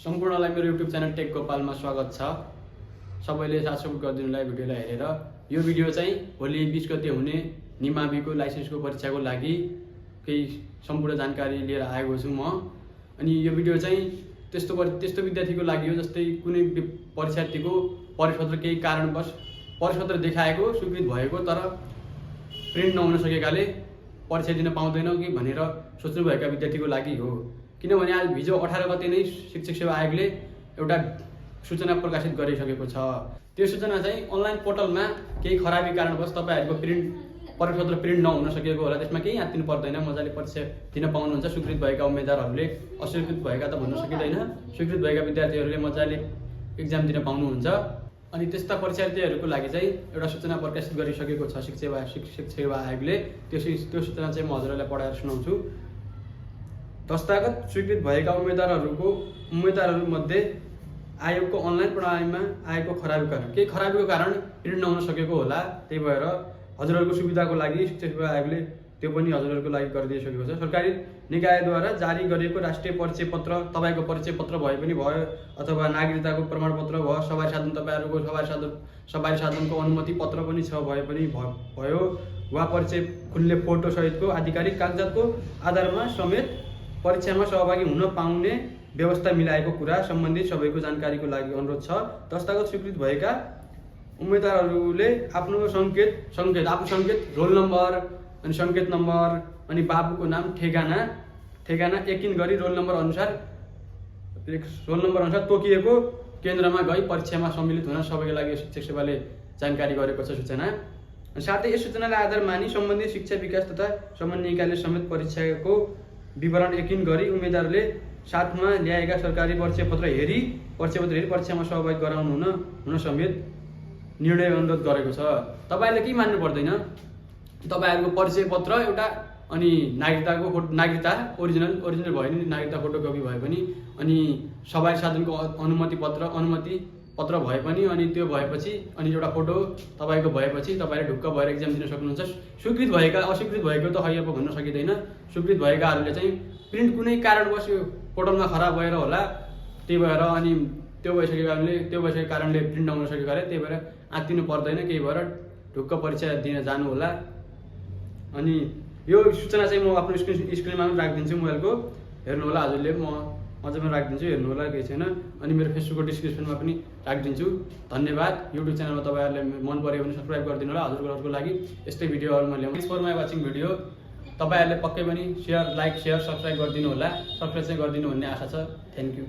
सम्पूर्णलाई मेरो YouTube channel take गोपालमा स्वागत छ। सबैले साथ सपोर्ट गरिदिनुलाई भिडियोलाई हेरेर। यो भिडियो चाहिँ भोलि 20 गते हुने निमाविको लाइसेन्सको परीक्षाको लागि केही सम्पूर्ण जानकारी लिएर आएको छु म। अनि यो भिडियो चाहिँ त्यस्तो विद्यार्थीको लागि हो जस्तै कुनै परीक्षार्थीको परिपत्र केही कारणवश परिपत्र देखाएको स्वीकृत भएको तर प्रिन्ट नहुन सकेकाले परीक्षा दिन पाउँदैन कि भनेर सोच्नुभएका विद्यार्थीको लागि हो। किनभने आज हिजो 18 गते नै शिक्षक सेवा आयोगले एउटा सूचना प्रकाशित गरिसकेको छ। त्यो सूचना चाहिँ अनलाइन पोर्टलमा केही खराबी कारणवश तपाईहरुको परिपत्र प्रिन्ट नहुन सकेको होला। त्यसमा केही याद दिनु पर्दैन, मजाले परीक्षा दिन पाउनुहुन्छ। स्वीकृत भएका उम्मेदवारहरूले, अस्वीकृत भएका त भन्न सकिँदैन, स्वीकृत भएका विद्यार्थीहरूले मजाले एक्जाम दिन पाउनुहुन्छ। अनि त्यस्ता परीक्षार्थीहरूको लागि चाहिँ एउटा सूचना प्रकाशित गरिसकेको छ शिक्षक सेवा आयोगले। त्यो सूचना चाहिँ म हजुरहरूलाई पढाएर सुनाउँछु। दस्तावेज स्वीकृत भएका उम्मेदवारहरूमध्ये आयोगको अनलाइन प्रणालीमा आएको खराबीको कारण केही खराबीको कारण प्रिन्ट नहुन सकेको होला। त्यही भएर हजुरहरूको सुविधाको लागि शिक्षक सेवा आयोगले त्यो पनि हजुरहरूको लागि गरिदिइसकेको छ। सरकारी निकायद्वारा जारी गरिएको राष्ट्रिय परिचय पत्र, तपाईको परिचय पत्र भए पनि भयो अथवा नागरिकताको प्रमाणपत्र भयो, सवारी साधन तपाईहरुको सवारी साधनको अनुमति पत्र पनि छ भए पनि भयो वा परिचय खुल्ने फोटो सहितको आधिकारिक कागजातको आधारमा समेत परीक्षामा सहभागी हुन पाउने व्यवस्था मिलाएको कुरा सम्बन्धित सबैको जानकारीको लागि अनुरोध छ। दस्तावेज स्वीकृत भएका उम्मेदवारहरूले आफ्नो सङ्केत, रोल नम्बर अनि सङ्केत नम्बर अनि बाबुको नाम, ठेगाना यकिन गरी रोल नम्बर अनुसार तोकिएको केन्द्रमा गई परीक्षामा सम्मिलित हुन सबैको लागि शिक्षक सेवाले जानकारी गरेको छ सूचना। साथै यस सूचनालाई आधार मानि सम्बन्धित शिक्षा विकास तथा समन्वय निकायले समेत परीक्षाको विवरण यकिन गरी उम्मेदवारले साथमा ल्याएका सरकारी परिचयपत्र हेरी परीक्षामा सहभागी गराउनु हुन समेत निर्णय अनुरोध गरेको छ। तपाईहरुले के मान्नु पर्दैन, तपाईहरुको परिचय पत्र एउटा अनि नागरिकता ओरिजिनल भयो नि, नागरिकता फोटोकपी भए पनि अनि सवारी साधनको अनुमति पत्र भए पनि अनि त्यो भएपछि अनि एउटा फोटो तपाईको भएपछि तपाईले ढुक्क भएर एक्जाम दिन सक्नुहुन्छ। स्वीकृत भएका अस्वीकृत भएको त खै अब भन्न सकिँदैन। स्वीकृत भएकाहरूले चाहिँ प्रिन्ट कुनै कारणवश यो पोर्टलमा खराब भएर होला, त्यही भएर अनि त्यो भइसकेको कारणले प्रिन्ट नहुन सकेकाले त्यही भएर आत्तिनु पर्दैन, केही भएर ढुक्क परीक्षा दिन जानु होला। अनि यो सूचना चाहिँ म आफ्नो स्क्रिनमा पनि राखिदिन्छु, मोबाइलको हेर्नु होला हजुरले, म अझै पनि राखिदिन्छु, हेर्नु होला, केही छैन। अनि मेरो फेसबुकको डिस्क्रिप्सनमा पनि राखिदिन्छु। धन्यवाद। युट्युब च्यानलमा तपाईहरुले मन पर्यो भने सब्स्क्राइब गरिदिनु होला। हजुरहरूको लागि यस्तै भिडियोहरु म ल्याउँछु। Thanks for my watching video. तपाईहरुले पक्कै पनि लाइक, शेयर, सब्स्क्राइब गरिदिनु होला। सब्स्क्राइब चाहिँ गरिदिनु भन्ने आशा छ। Thank you.